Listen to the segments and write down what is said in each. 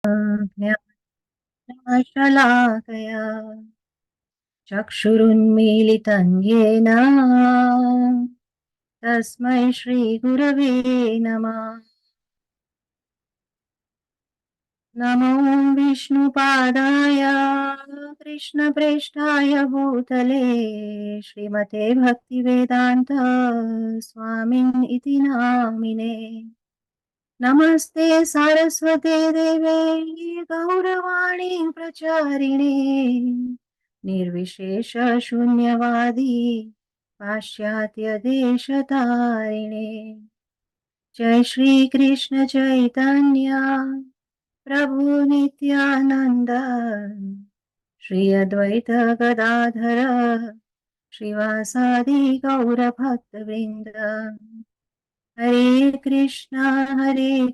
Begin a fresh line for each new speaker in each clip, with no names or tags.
ज्ञानशलाकया चक्षुरुन्मीलितं येन तस्मै श्रीगुरवे नमः। नमो विष्णुपादाय कृष्णप्रेष्ठाय भूतले श्रीमते भक्ति-वेदान्त स्वामिन् इति नामिने। नमस्ते सारस्वते देवे गौरवाणी प्रचारिणे निर्विशेष शून्यवादी पाश्चात्य देशतारिणे। जय श्री कृष्ण चैतन्य प्रभु नित्यानंद श्री अद्वैत गदाधर श्रीवासादि गौर भक्तवृंद। हरे Krishna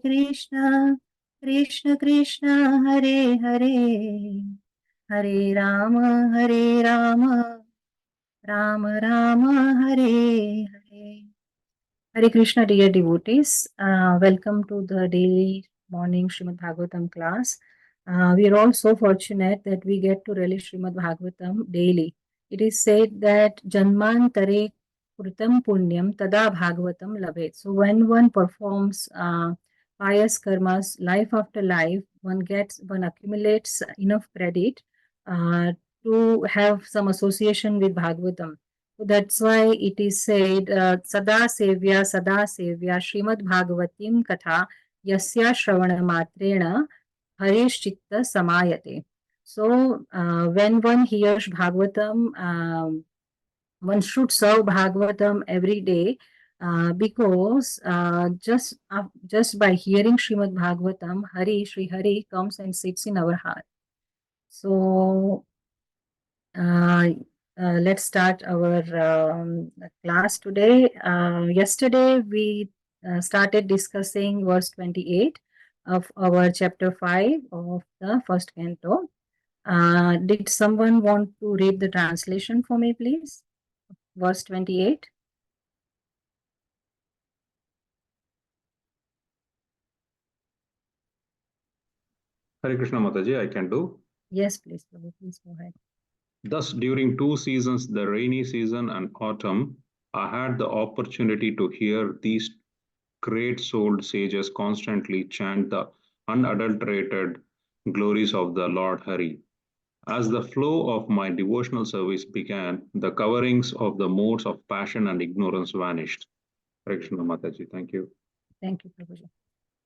Krishna Krishna Hare Hare Hare Ram Ram Ram Hare Hare. Hare Krishna, dear devotees. Welcome to the daily morning Śrīmad-Bhāgavatam class. We are all so fortunate that we get to relish Śrīmad-Bhāgavatam daily. It is said that Janmantare Kritam Punyam Tada Bhagavatam Labhet. So when one performs pious karmas life after life, one accumulates enough credit to have some association with Bhagavatam. So that's why it is said, Sada Sevya Śrīmad-Bhāgavatim Katha Yasya Shravana Matrena Harish Chitta Samayate. So when one hears Bhagavatam, one should serve Bhagavatam every day because just by hearing Śrīmad-Bhāgavatam, Sri Hari comes and sits in our heart. So let's start our class today. Yesterday we started discussing verse 28 of our chapter 5 of the first canto. Did someone want to read the translation for me, please? Verse 28.
Hare Krishna Mataji, I can do.
Yes, please, Prabhu, please go ahead.
Thus, during 2 seasons, the rainy season and autumn, I had the opportunity to hear these great-souled sages constantly chant the unadulterated glories of the Lord Hari. As the flow of my devotional service began, the coverings of the modes of passion and ignorance vanished. Hare Krishna Mataji, thank you.
Thank you, Prabhuji.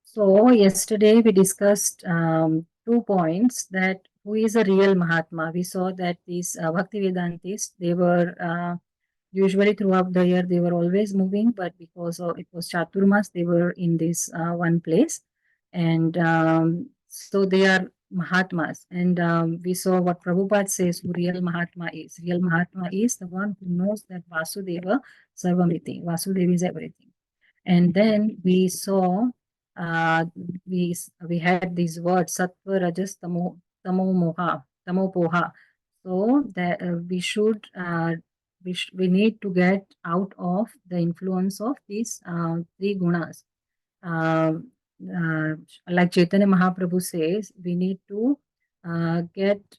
So yesterday we discussed 2 points, that who is a real Mahatma. We saw that these bhakti-vedāntas, they were usually throughout the year, they were always moving, but because it was Chaturmas, they were in this one place. And so they are Mahatmas. And we saw what Prabhupada says who real Mahatma is. Real Mahatma is the one who knows that Vasudeva Sarvamriti. Vasudeva is everything. And then we saw we had these words sattva rajas tamo moha tamo poha. So that we need to get out of the influence of these 3 gunas. Like Chaitanya Mahaprabhu says, we need to get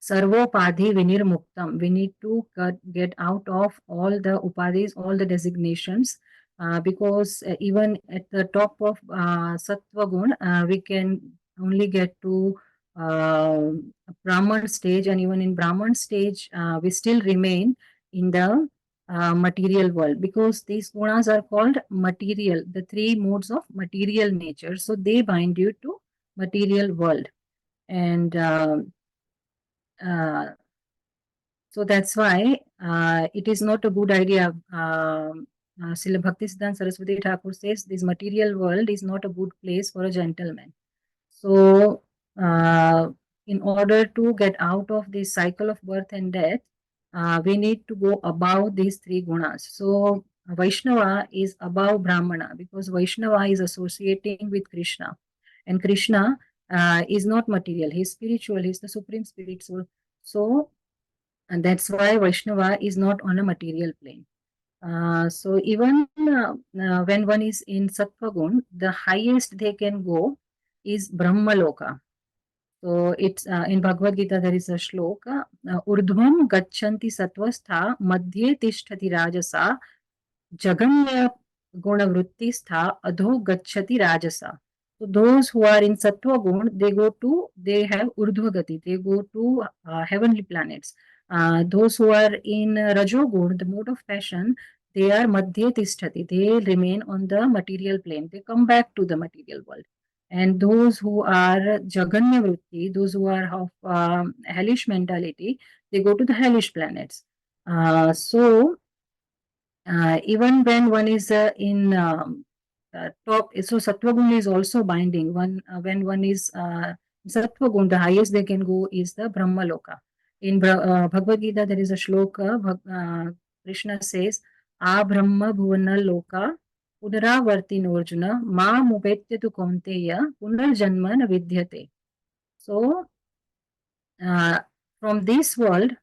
sarvopadhi vinirmuktam. We need to get out of all the upadhis, all the designations. Because even at the top of Sattva Gun, we can only get to Brahman stage, and even in Brahman stage, we still remain in the material world, because these gunas are called material, the 3 modes of material nature. So they bind you to material world. And so that's why it is not a good idea. Srila Bhaktisiddhanta Saraswati Thakur says this material world is not a good place for a gentleman. So in order to get out of this cycle of birth and death, we need to go above these 3 gunas. So Vaishnava is above Brahmana, because Vaishnava is associating with Krishna. And Krishna is not material, he is spiritual, he is the supreme spiritual. So and that's why Vaishnava is not on a material plane. So even when one is in Sattva Gun, the highest they can go is Brahmaloka. So it's in Bhagavad Gita there is a shloka, Urdhvam gachanti satvastha madhye tishtati rajasa jaganya gunavrutti stha adho gacchati rajasa. So those who are in sattva gun, they have urdhva gati, they go to heavenly planets. Those who are in rajogun, the mode of passion, they are madhye tishtati, they remain on the material plane, they come back to the material world. And those who are jaganya vritti, those who are of hellish mentality, they go to the hellish planets. So even when one is in top, so sattva guna is also binding. When one is sattva guna, the highest they can go is the Brahma Loka. In Bhagavad Gita, there is a shloka. Krishna says, "A Brahma Bhuvana Loka Punaravarti Norjuna Ma Mupetya tu Kaunteya Punarjanma na Vidyate." So from this world,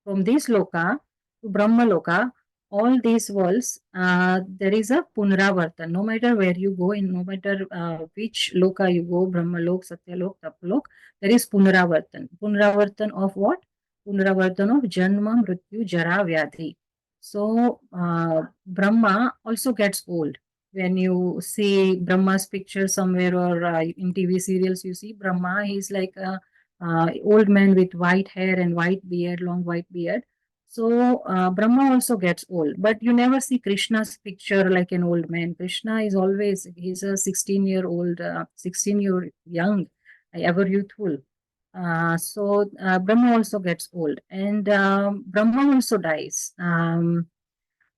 from this loka to Brahma Loka, all these worlds, there is a punaravartan. No matter where you go, in no matter which loka you go, Brahma Lok, Satya Lok, Tapa Lok, there is punaravartan. Punaravartan of what? Punaravartan of Janma, Mrityu, Jara, Vyadhi. So Brahma also gets old. When you see Brahma's picture somewhere or in TV serials, you see Brahma, he's like a old man with white hair and white beard, long white beard. So Brahma also gets old, but you never see Krishna's picture like an old man. Krishna is always, he's a 16-year-old, 16-year young, ever youthful. So Brahma also gets old, and Brahma also dies.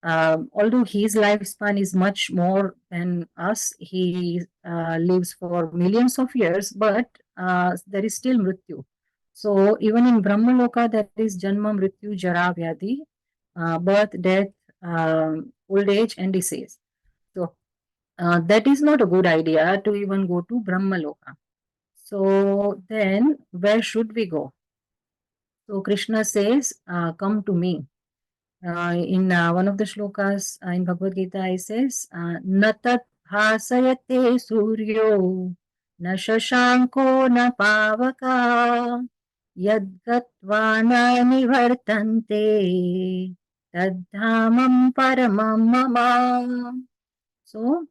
Although his lifespan is much more than us, he lives for millions of years, but there is still Mrityu. So even in Brahma Loka, there is Janma, Mrityu, Jara, Vyadhi, birth, death, old age, and disease. So that is not a good idea to even go to Brahma Loka. So then, where should we go? So Krishna says, "Come to me." In one of the shlokas in Bhagavad Gita, he says, "Natat bhasayate suryo, na shashanko na pavaka, yadgatva na nivartante, tadhamam paramam mama." So,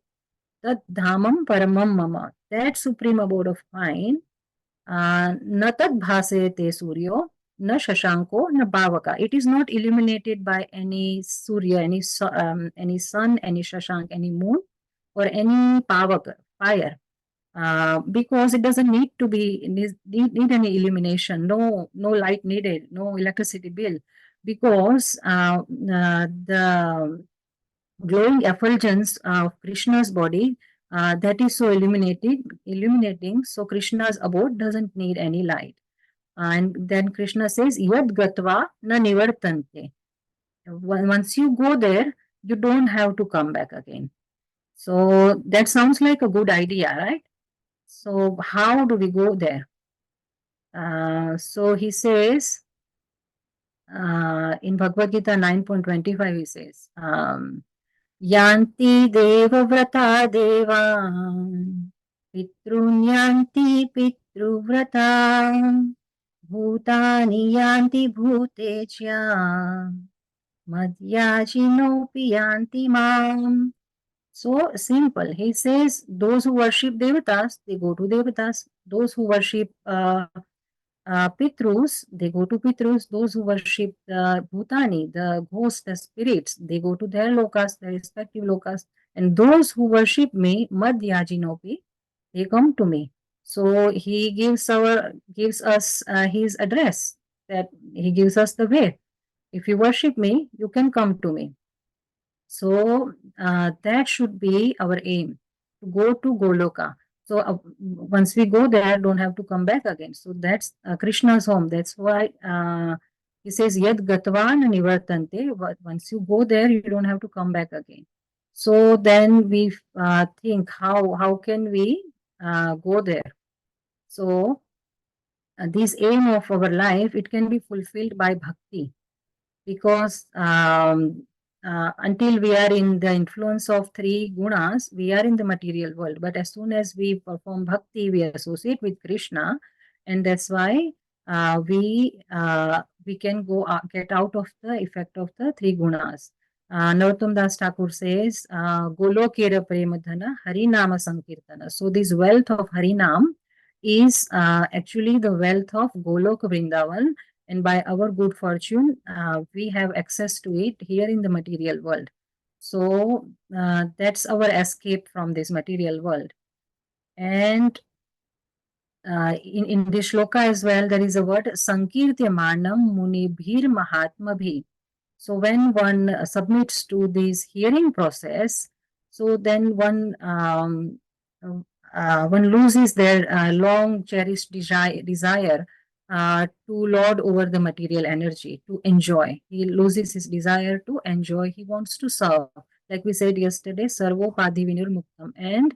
tadhamam paramam mama, that supreme abode of mine, natat bhasayate suryo, na shashanko, na bhavaka. It is not illuminated by any surya, any sun, any shashank, any moon, or any pavaka, fire. Because it doesn't need to be need any illumination. No light needed. No electricity bill. Because the glowing effulgence of Krishna's body, that is so illuminating. So Krishna's abode doesn't need any light. And then Krishna says, "Yad gatva na nivartante." Once you go there, you don't have to come back again. So that sounds like a good idea, right? So how do we go there? So he says, in Bhagavad Gita 9.25, he says, "Yanti devavrata deva, pitrunyanti pitruvrata, bhutani yanti bhutechya, madhyajinopi yanti mam." So simple. He says, those who worship devatas, they go to devatas. Those who worship Pitrus, they go to Pitrus. Those who worship the Bhutani, the ghosts, the spirits, they go to their lokas, their respective lokas. And those who worship me, Madhyajinopi, they come to me. So he gives us his address, that he gives us the way. If you worship me, you can come to me. So that should be our aim, to go to Goloka. So once we go there, don't have to come back again. So that's Krishna's home. That's why he says, "Yad gatvan nivartante." Once you go there, you don't have to come back again. So then we think, how can we go there? So this aim of our life, it can be fulfilled by bhakti, because until we are in the influence of three gunas, we are in the material world. But as soon as we perform bhakti, we associate with Krishna, and that's why we can get out of the effect of the three gunas. Narottam Das Thakur says, Golokera Premadhana Harinama Sankirtana. So this wealth of Harinam is actually the wealth of Golok Vrindavan, and by our good fortune, we have access to it here in the material world. So that's our escape from this material world. And in this shloka as well, there is a word Sankirtyamanam Munibhir Mahatmabhi. So when one submits to this hearing process, so then one loses their long cherished desire to lord over the material energy, to enjoy. He loses his desire to enjoy. He wants to serve. Like we said yesterday, Sarvopadhi Vinirmuktam. And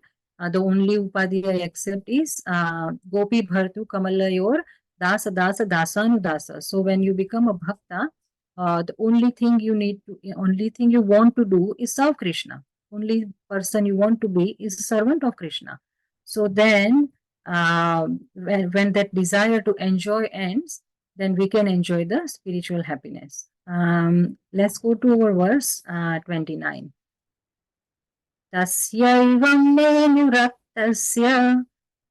the only upadhi I accept is Gopi Bhartu Kamalayor Dasa Dasa Dasanudasa. So when you become a bhakta, the only thing you want to do is serve Krishna. Only person you want to be is a servant of Krishna. So then, when that desire to enjoy ends, then we can enjoy the spiritual happiness. Let's go to our verse 29. Tasyaivam menuraktasya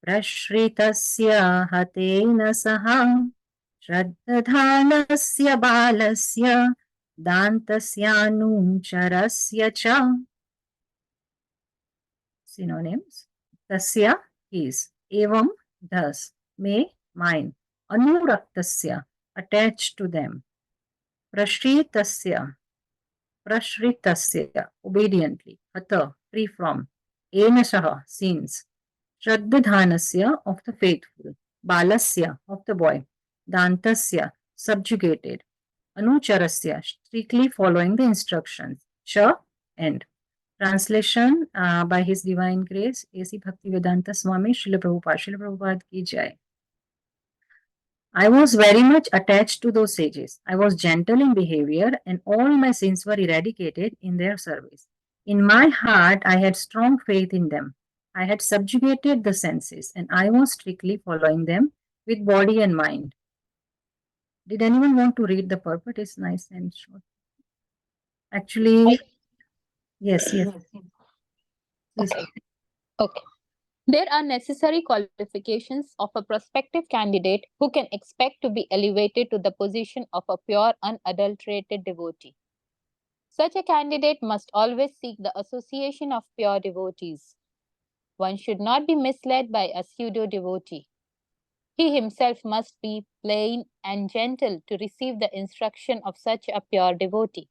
prashritasya hatena saha Shraddadhanasya balasya dantasyanumcharasya cha. Synonyms. Tasya is, evam thus, me mine, anuraktasya attached to them, prashritasya obediently, hata free from, enashaha since, shraddadhanasya of the faithful, balasya of the boy, dantasya subjugated, anucharasya strictly following the instructions, cha end. Translation by His Divine Grace, A.C. Bhakti-Vedāntas Swami, Srila Prabhupada ki jai. I was very much attached to those sages. I was gentle in behavior, and all my sins were eradicated in their service. In my heart, I had strong faith in them. I had subjugated the senses, and I was strictly following them with body and mind. Did anyone want to read the purport? It's nice and short. Actually, yes. Please.
Okay. There are necessary qualifications of a prospective candidate who can expect to be elevated to the position of a pure, unadulterated devotee. Such a candidate must always seek the association of pure devotees. One should not be misled by a pseudo-devotee. He himself must be plain and gentle to receive the instruction of such a pure devotee.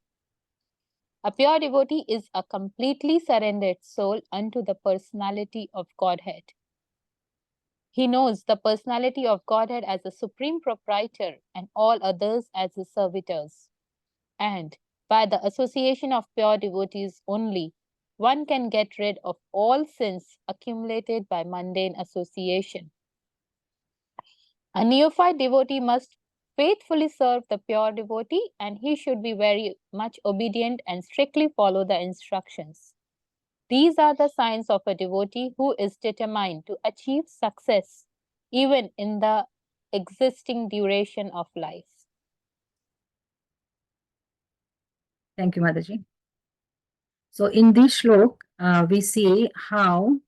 A pure devotee is a completely surrendered soul unto the personality of Godhead. He knows the personality of Godhead as the supreme proprietor and all others as his servitors. And by the association of pure devotees only, one can get rid of all sins accumulated by mundane association. A neophyte devotee must faithfully serve the pure devotee, and he should be very much obedient and strictly follow the instructions. These are the signs of a devotee who is determined to achieve success even in the existing duration of life.
Thank you, Mataji. So in this shlok, we see how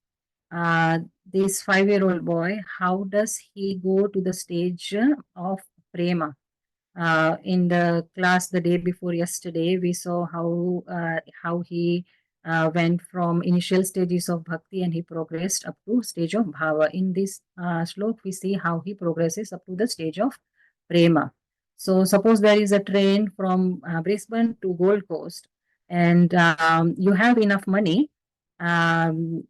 this 5-year-old boy, how does he go to the stage of prema? In the class the day before yesterday, we saw how he went from initial stages of bhakti and he progressed up to stage of bhava. In this shlok, we see how he progresses up to the stage of prema. So suppose there is a train from Brisbane to Gold Coast, and you have enough money, and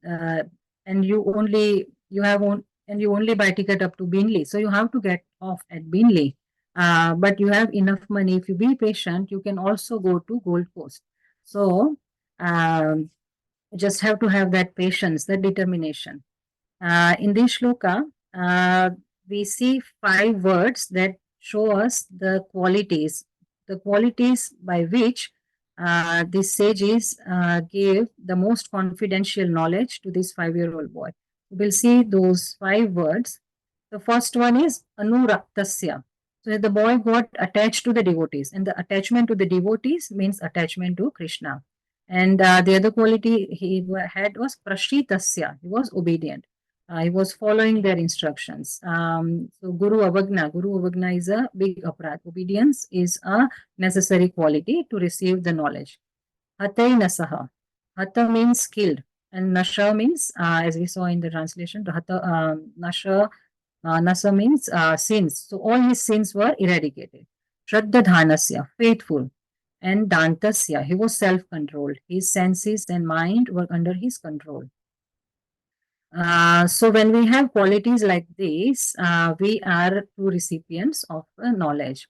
you only buy ticket up to Binley, so you have to get off at Binley. But you have enough money. If you be patient, you can also go to Gold Coast. So just have to have that patience, that determination. In this shloka, we see 5 words that show us the qualities by which these sages gave the most confidential knowledge to this 5-year-old boy. We'll see those 5 words. The first one is anuraktasya. So the boy got attached to the devotees, and the attachment to the devotees means attachment to Krishna. And the other quality he had was prashitasya. He was obedient. He was following their instructions. So Guru Avagna is a big aparat. Obedience is a necessary quality to receive the knowledge. Hatai nasaha. Hatha means skilled, and nasha means, as we saw in the translation, nasha, nasa means sins. So all his sins were eradicated. Shraddha faithful. And dantasya, he was self-controlled. His senses and mind were under his control. So when we have qualities like this, we are true recipients of knowledge.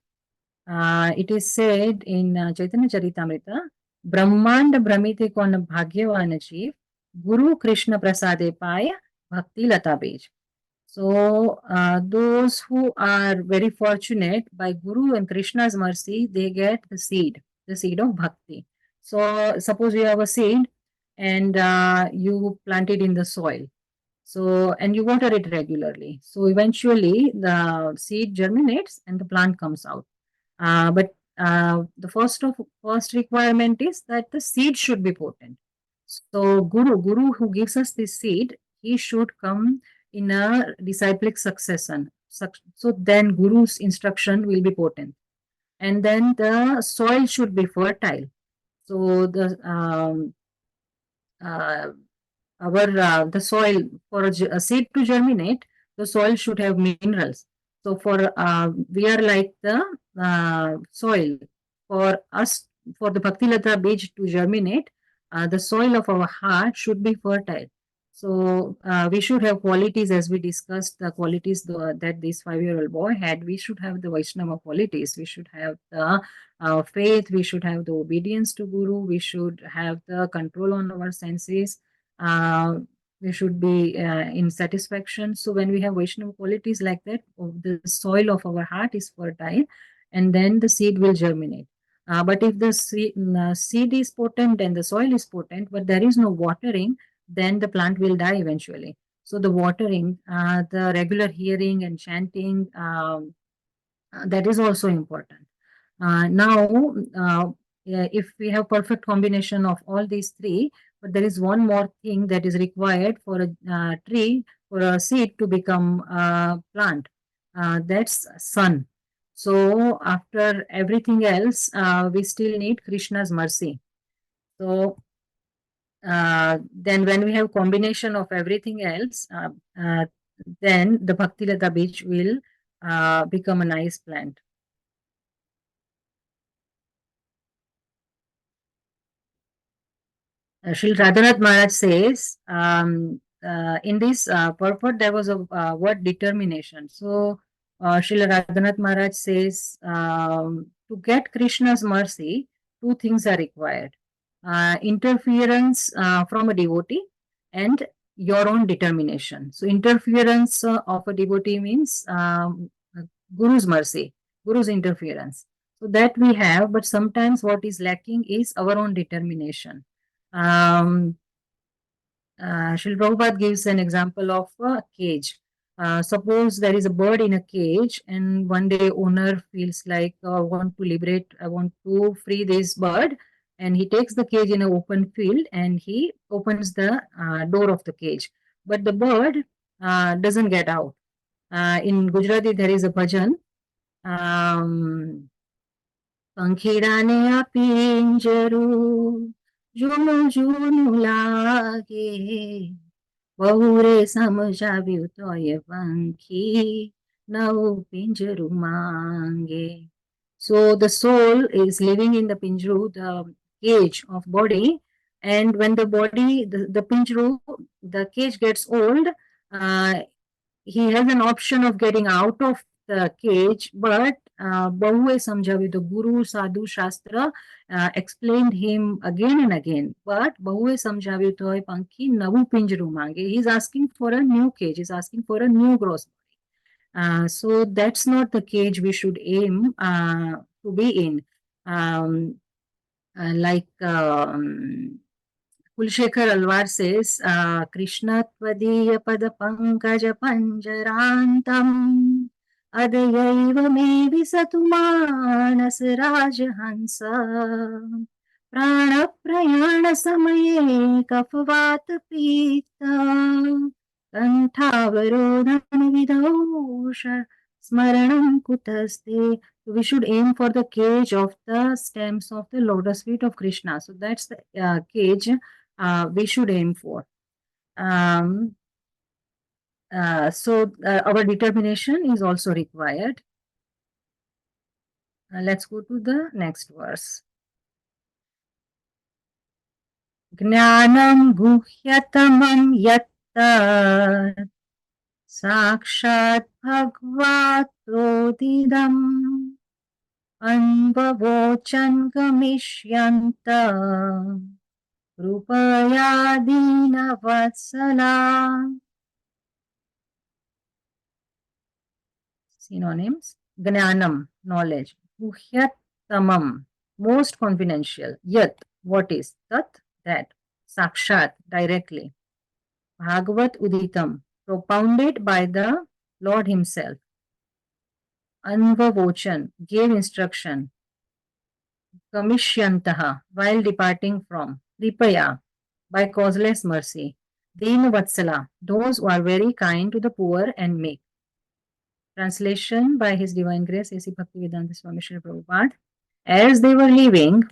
It is said in Chaitanya Charitamrita, Brahmanda Brahmite kon bhagyavana jeev, Guru Krishna prasade paya, bhakti lata bij. So those who are very fortunate by Guru and Krishna's mercy, they get the seed of bhakti. So suppose you have a seed and you plant it in the soil. So, and you water it regularly. So eventually the seed germinates and the plant comes out. But the first requirement is that the seed should be potent. So Guru who gives us this seed, he should come in a disciplic succession. So then Guru's instruction will be potent. And then the soil should be fertile. So the the soil, for a seed to germinate, the soil should have minerals. So for we are like the soil. For us, for the Bhakti Lata Bij to germinate, the soil of our heart should be fertile. So we should have qualities, as we discussed, the qualities that this 5-year-old boy had. We should have the Vaishnava qualities. We should have the faith. We should have the obedience to Guru. We should have the control on our senses. We should be in satisfaction. So when we have Vaishnava qualities like that, the soil of our heart is fertile, and then the seed will germinate. But if the seed is potent and the soil is potent, but there is no watering, then the plant will die eventually. So the watering, the regular hearing and chanting, that is also important. Now, if we have perfect combination of all these three, but there is one more thing that is required for a tree, for a seed to become a plant. That's sun. So after everything else, we still need Krishna's mercy. So then when we have combination of everything else, then the Bhakti Lata Bij will become a nice plant. Srila Radhanath Maharaj says, in this purport, there was a word determination. So, Srila Radhanath Maharaj says, to get Krishna's mercy, 2 things are required. Interference from a devotee and your own determination. So, interference of a devotee means Guru's mercy, Guru's interference. So, that we have, but sometimes what is lacking is our own determination. Srila Prabhupada gives an example of a cage. Suppose there is a bird in a cage, and one day owner feels like, I want to free this bird, and he takes the cage in an open field and he opens the door of the cage. But the bird doesn't get out. In Gujarati, there is a bhajan. Pankhirane pinjaru જૂનું જૂનું લાગે બહુરે સમજાવ્યું તોય પંખી નવું પિંજરું માંગે. So the soul is living in the pinjru, the cage of body, and when the body, the pinjru, the cage gets old, he has an option of getting out of the cage, but Bahuye Samjavi, the Guru, Sadhu, Shastra explained him again and again. But Bahuye Samjavi Toy Panki Navu Pinjru Mange. He's asking for a new cage, he's asking for a new gross body. So that's not the cage we should aim to be in. Like Kulshekhar Alwar says, Krishna Tvadiya Pada Pankaja Panjarantam Adayaiva me visatu manas Rajahansa Prana Prayana Samaye Kapavat Pita Kantavarodhan Vidosha Smaranam Kutaste. We should aim for the cage of the stems of the lotus feet of Krishna. So that's the cage we should aim for. So our determination is also required. Let's go to the next verse. Jnanam guhyatamam yatta sakshat bhagvatodidam anvavochan gamishyanta rupaya dina vatsala. Synonyms: Gnanam, knowledge. Guhyatamam, most confidential. Yat, what is? Tat, that. Sakshat, directly. Bhagavat Uditam, propounded by the Lord Himself. Anvavochan, gave instruction. Kamishyantaha, while departing from. Kripaya, by causeless mercy. Dina Vatsala, those who are very kind to the poor and meek. Translation by His Divine Grace, A.C. bhakti-vedāntas Swami Srila Prabhupada. As they were leaving,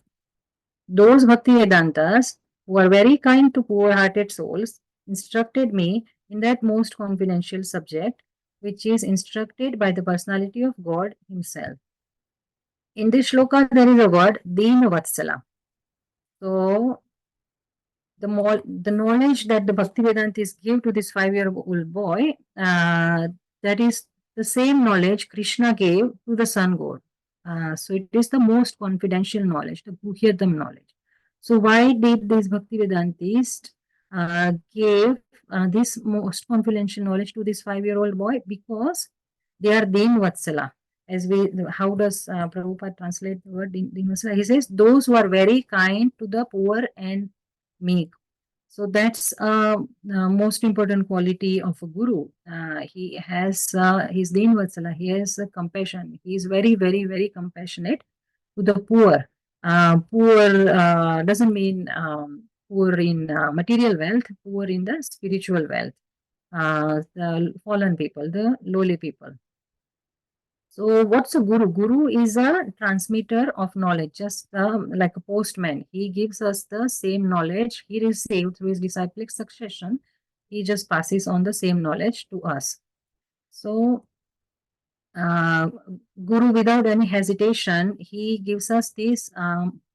those bhakti-vedāntas who are very kind to poor-hearted souls instructed me in that most confidential subject, which is instructed by the personality of God Himself. In this shloka, there is a word, Dina Vatsala. So, the knowledge that the Bhakti-Vedantis give to this 5-year-old boy, that is the same knowledge Krishna gave to the sun god. So it is the most confidential knowledge, the Guhyatam knowledge. So why did these Bhakti-Vedantists give this most confidential knowledge to this 5-year-old boy? Because they are Din Vatsala. How does Prabhupada translate the word Din Vatsala? He says, those who are very kind to the poor and meek. So that's most important quality of a guru. He has his Din Vatsala, he has compassion. He is very, very, very compassionate to the poor. Poor doesn't mean poor in material wealth, poor in the spiritual wealth. The fallen people, the lowly people. So what's a guru? Guru is a transmitter of knowledge, just like a postman. He gives us the same knowledge he received through his disciplic succession. He just passes on the same knowledge to us. So Guru, without any hesitation, he gives us this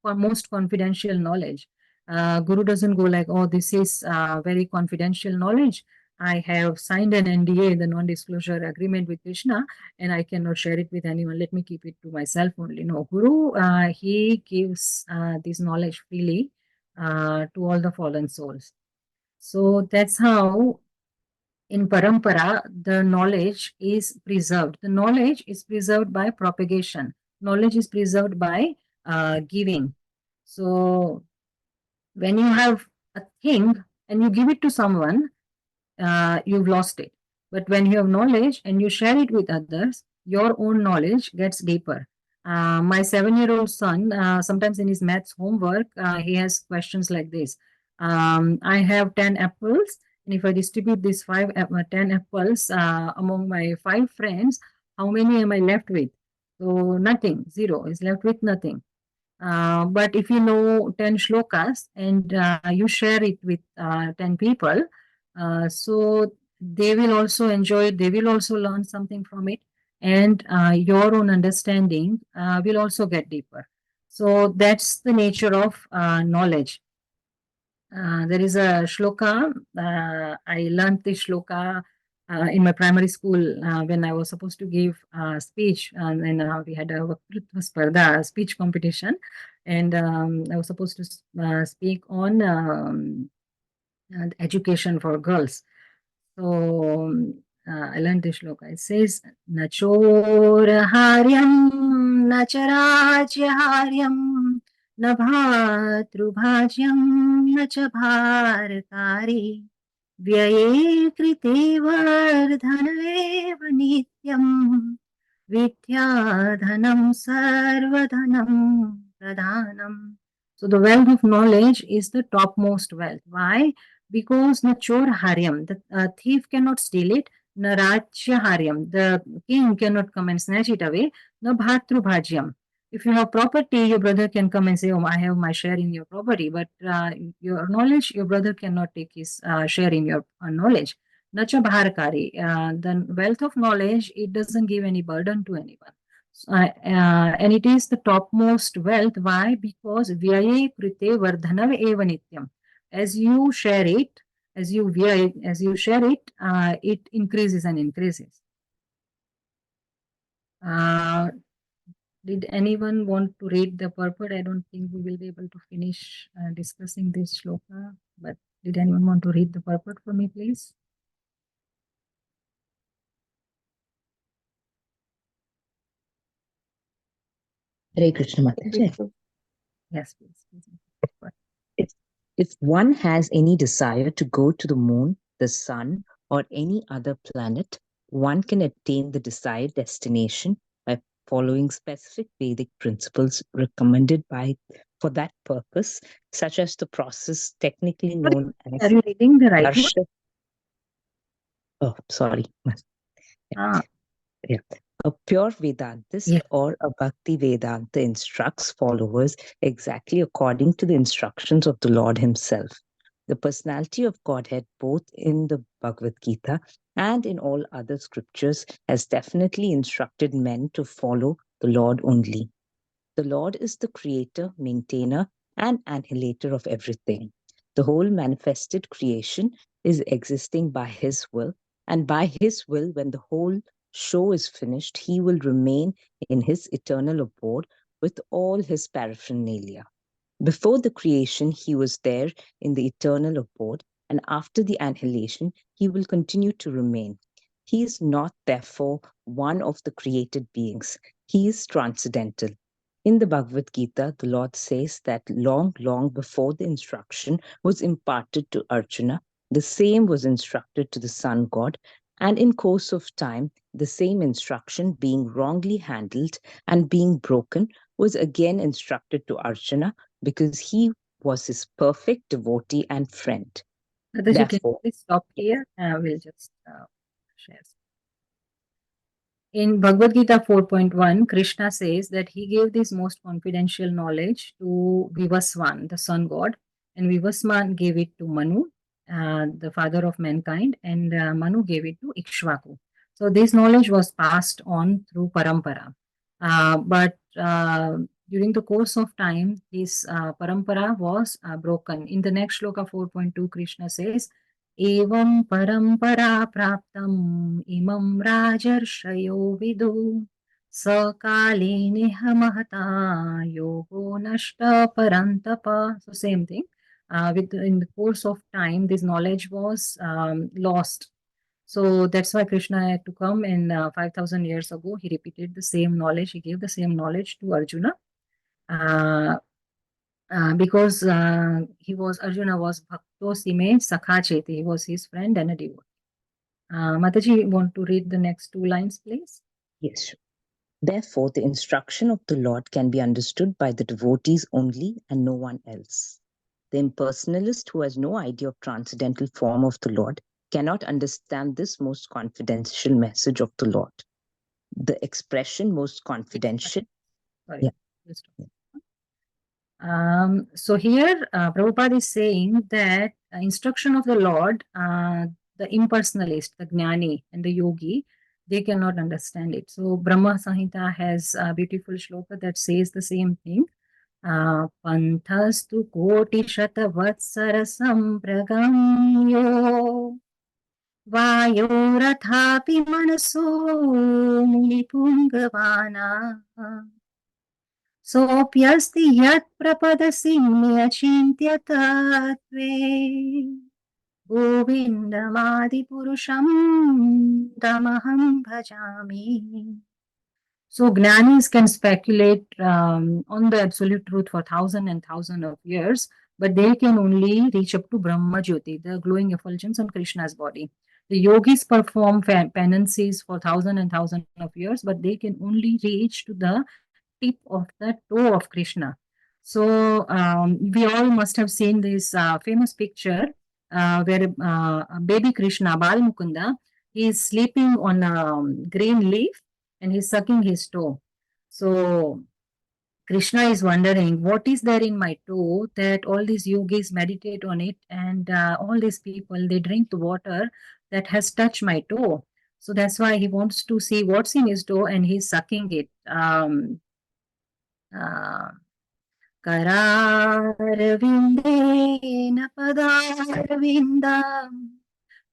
most confidential knowledge. Guru doesn't go like, oh, this is very confidential knowledge. I have signed an NDA, the non-disclosure agreement with Krishna, and I cannot share it with anyone. Let me keep it to myself only. No, Guru, he gives this knowledge freely to all the fallen souls. So that's how in parampara, the knowledge is preserved. The knowledge is preserved by propagation. Knowledge is preserved by giving. So when you have a thing and you give it to someone, you've lost it. But when you have knowledge and you share it with others, your own knowledge gets deeper. My 7-year-old son, sometimes in his maths homework, he has questions like this. I have 10 apples, and if I distribute these 10 apples among my 5 friends, how many am I left with? So nothing, 0 is left with nothing. But if you know 10 shlokas and you share it with 10 people, so they will also enjoy it, they will also learn something from it, and your own understanding will also get deeper. So that's the nature of knowledge. There is a shloka, I learned this shloka in my primary school when I was supposed to give speech, and then we had a Spardha speech competition, and I was supposed to speak on education for girls. So I learned this shloka. It says, Nachor haryam, nacharajya haryam, न भातृभाज्यं न च भारकारी व्यये कृते वर्धनमेव नित्यम् विद्याधनं सर्वधनं pradhanam. So the wealth of knowledge is the topmost wealth. Why? Because na chor haryam, the thief cannot steal it. Na rajya haryam, the king cannot come and snatch it away. Na bhatru bhajyam. If you have property, your brother can come and say, "Oh, I have my share in your property." But your knowledge, your brother cannot take his share in your knowledge. Nacha bharkari, the wealth of knowledge, it doesn't give any burden to anyone. And it is the topmost wealth. Why? Because vyaye krite vardhanav eva nityam. As you share it, as you share it, it increases and increases. Did anyone want to read the purport? I don't think we will be able to finish discussing this shloka, but did anyone want to read the purport for me, please?
Hare Krishna Mataji.
Yes, please.
If one has any desire to go to the moon, the sun, or any other planet, one can attain the desired destination by following specific Vedic principles recommended for that purpose, such as the process technically known as
Are you reading the right one?
Darsha. Oh, sorry. Yeah. A pure Vedantist
Yes.
or a bhakti-vedānta instructs followers exactly according to the instructions of the Lord Himself. The personality of Godhead, both in the Bhagavad Gita and in all other scriptures, has definitely instructed men to follow the Lord only. The Lord is the creator, maintainer, and annihilator of everything. The whole manifested creation is existing by His will, and by His will, when the whole show is finished, He will remain in His eternal abode with all His paraphernalia. Before the creation, He was there in the eternal abode, and after the annihilation, He will continue to remain. He is not, therefore, one of the created beings. He is transcendental. In the Bhagavad Gita, the Lord says that long, long before the instruction was imparted to Arjuna, the same was instructed to the sun god, and in course of time, the same instruction being wrongly handled and being broken was again instructed to Arjuna because he was his perfect devotee and friend.
Nataji, can you
Therefore,
please stop here? We'll just share. In Bhagavad Gita 4.1, Krishna says that he gave this most confidential knowledge to Vivaswan, the sun god, and Vivaswan gave it to Manu, the father of mankind, and Manu gave it to Ikshvaku. So this knowledge was passed on through parampara. But during the course of time, this parampara was broken. In the next shloka 4.2, Krishna says, एवं परम्परा प्राप्तम् इमं राजर्षयो विदु सकालेनेह महता योगो नष्ट परन्तप. So same thing. In the course of time, this knowledge was lost. So that's why Krishna had to come, and 5,000 years ago, he repeated the same knowledge. He gave the same knowledge to Arjuna. Because Arjuna was Bhakto Sime Sakha Cheti. He was his friend and a devotee. Mataji, want to read the next two lines, please?
yes. Therefore, the instruction of the Lord can be understood by the devotees only and no one else. The impersonalist who has no idea of transcendental form of the Lord cannot understand this most confidential message of the Lord. The expression most confidential.
Sorry.
Yeah.
So here, Prabhupada is saying that instruction of the Lord, the impersonalist, the Jnani and the Yogi, they cannot understand it. So Brahma Samhita has a beautiful shloka that says the same thing. Panthastu koti shata vatsara sampragamyo vayorathapi manaso nipungavana. सोऽप्यस्ति यत्प्रपदसि न्यचिन्त्य तत्त्वे गोविन्दमादिपुरुषं तमहं भजामि. So Jnanis can speculate on the absolute truth for thousands and thousands of years, but they can only reach up to Brahma Jyoti, the glowing effulgence on Krishna's body. The yogis perform penances for thousands and thousands of years, but they can only reach to the tip of the toe of Krishna. So we all must have seen this famous picture where baby Krishna, Bal Mukunda, he is sleeping on a green leaf and he's sucking his toe. So Krishna is wondering, what is there in my toe that all these yogis meditate on it, and all these people, they drink the water that has touched my toe. So that's why he wants to see what's in his toe and he's sucking it. Kararvindeన padarvindam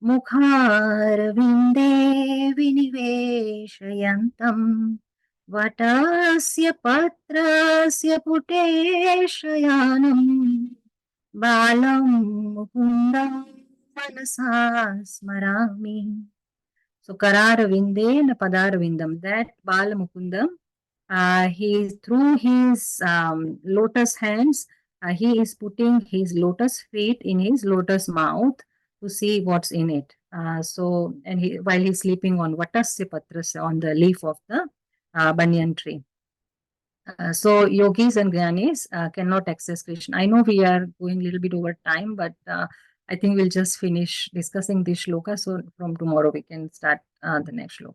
mukharvinde viniveshayantam vatasya patrasya puteshayanam balam mukundam manasa smarami. So Kararvindena padarvindam, that Bala Mukundam, he through his lotus hands, he is putting his lotus feet in his lotus mouth to see what's in it. So, and while he's sleeping on Vatasya Patras, on the leaf of the banyan tree. So yogis and jnanis cannot access Krishna. I know we are going a little bit over time, but I think we'll just finish discussing this shloka. So from tomorrow we can start the next shloka.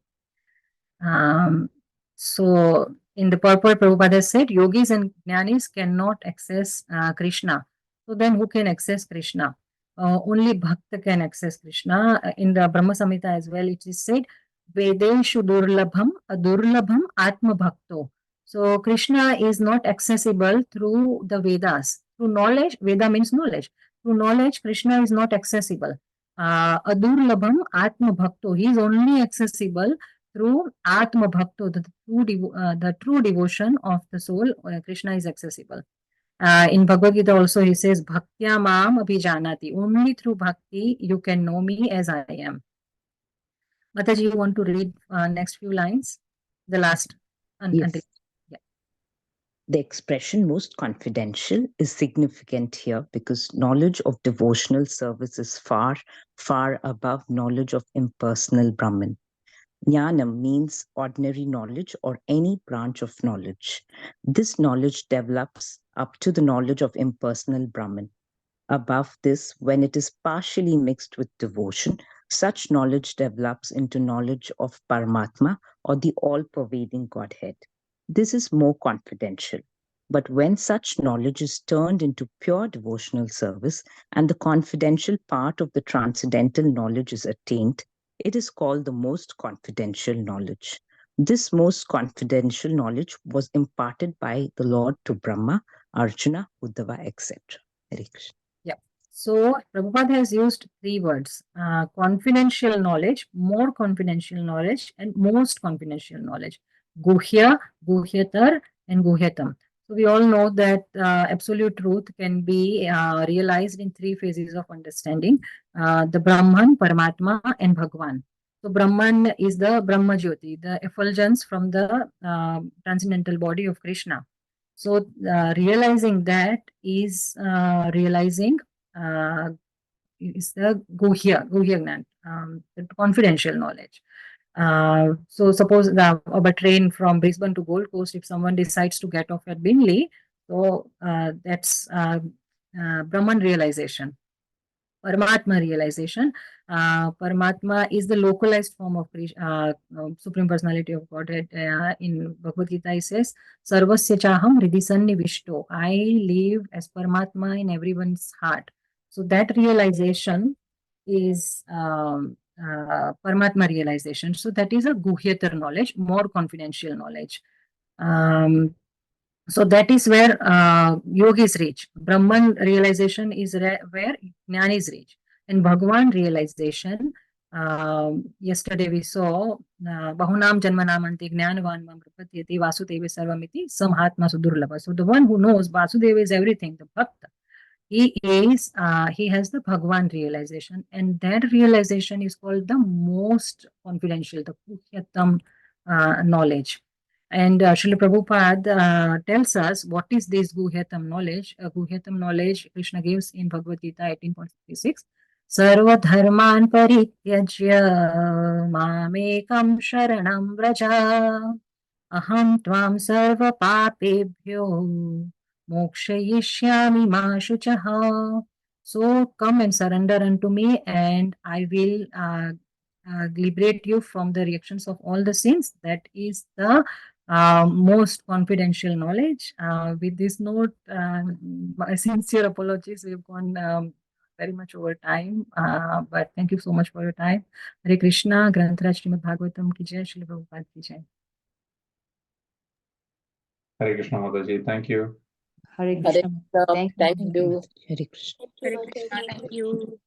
So in the purport, Prabhupada said, yogis and jnanis cannot access Krishna. So then who can access Krishna? Only Bhakta can access Krishna. In the Brahma Samhita as well, it is said, Vedeshu durlabham adurlabham atma bhakto. So Krishna is not accessible through the Vedas. Through knowledge, Veda means knowledge. Through knowledge, Krishna is not accessible. Adurlabham atma bhakto. He is only accessible through Atma Bhakto, the true devotion of the soul. Krishna is accessible. In Bhagavad Gita also he says, Bhaktya mam abhijanati. Only through bhakti you can know me as I am. Mataji, you want to read next few lines? The last.
Yes. The expression most confidential is significant here because knowledge of devotional service is far, far above knowledge of impersonal Brahman. Jnanam means ordinary knowledge or any branch of knowledge. This knowledge develops up to the knowledge of impersonal Brahman. Above this, when it is partially mixed with devotion, such knowledge develops into knowledge of Paramatma or the all-pervading Godhead. This is more confidential. But when such knowledge is turned into pure devotional service and the confidential part of the transcendental knowledge is attained, it is called the most confidential knowledge. This most confidential knowledge was imparted by the Lord to Brahma, Arjuna, Uddhava, etc. Hare Krishna.
Yeah. So Prabhupada has used three words: confidential knowledge, more confidential knowledge, and most confidential knowledge. Guhya, Guhyatar, and Guhyatam. So we all know that absolute truth can be realized in three phases of understanding: the Brahman, Paramatma, and Bhagwan. So Brahman is the Brahma Jyoti, the effulgence from the transcendental body of Krishna. So realizing that is realizing is the Guhya Gnan, the confidential knowledge. So suppose a train from Brisbane to Gold Coast, if someone decides to get off at Bingley, so that's Brahman realization. Paramatma realization. Paramatma is the localized form of Supreme Personality of Godhead. In Bhagavad Gita, it says, Sarvasya chaham hridhi sannivishto. I live as Paramatma in everyone's heart. So that realization is Paramatma realization. So that is a Guhyatar knowledge, more confidential knowledge. So that is where yogis reach. Brahman realization is where jnanis reach. And Bhagwan realization, yesterday we saw Bahunam Janmanamanti Jnanavan Mam Prapatyati Vasudeva Sarvamiti Samhatma Sudurlabha. So the one who knows Vasudeva is everything, the Bhakta, he has the Bhagwan realization, and that realization is called the most confidential, the Puhyatam knowledge. And Srila Prabhupada tells us what is this Guhyatam knowledge. Guhyatam knowledge Krishna gives in Bhagavad Gita 18.56. Sarva dharman parityajya mamekam sharanam vraja aham tvam sarva papebhyo mokshayishyami ma shuchaha. So come and surrender unto me, and I will liberate you from the reactions of all the sins. That is the most confidential knowledge. With this note, my sincere apologies. We've gone very much over time, but thank you so much for your time. Hare Krishna, Grantaraj Śrīmad-Bhāgavatam ki jai, Srila Prabhupada ki jai.
Hare Krishna Mataji, thank you.
Hare
Hare
Krishna.
Krishna.
Thank
Thank
you.
you.
Hare Krishna.
Hare Krishna. Thank you.